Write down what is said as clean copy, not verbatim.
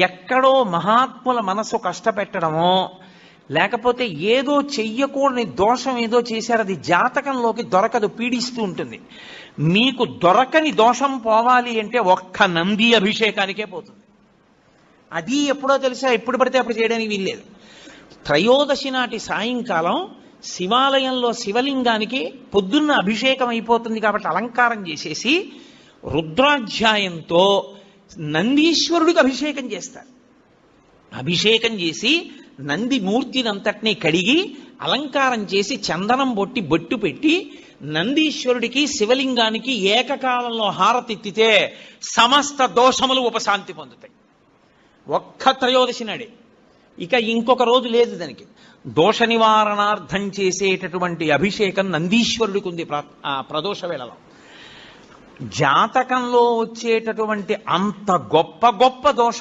ఎక్కడో మహాత్ముల మనసు కష్టపెట్టడమో, లేకపోతే ఏదో చెయ్యకూడని దోషం ఏదో చేశారు, అది జాతకంలోకి దొరకదు, పీడిస్తూ ఉంటుంది. మీకు దొరకని దోషం పోవాలి అంటే ఒక్క నంది అభిషేకానికే పోతుంది. అది ఎప్పుడో తెలుసా, ఎప్పుడు పడితే అప్పుడు చేయడానికి వీల్లేదు. త్రయోదశి నాటి సాయంకాలం శివాలయంలో శివలింగానికి పొద్దున్న అభిషేకం అయిపోతుంది కాబట్టి అలంకారం చేసేసి రుద్రాధ్యాయంతో నందీశ్వరుడికి అభిషేకం చేస్తారు. అభిషేకం చేసి నంది మూర్తినంతటినీ కడిగి అలంకారం చేసి చందనం బొట్టు పెట్టి నందీశ్వరుడికి శివలింగానికి ఏకకాలంలో హారతిత్తితే సమస్త దోషములు ఉపశాంతి పొందుతాయి. ఒక్క త్రయోదశి నాడే, ఇక ఇంకొక రోజు లేదు దానికి. దోష నివారణార్థం చేసేటటువంటి అభిషేకం నందీశ్వరుడికి ఉంది ప్రదోష వేళలో. జాతకంలో వచ్చేటటువంటి అంత గొప్ప గొప్ప దోష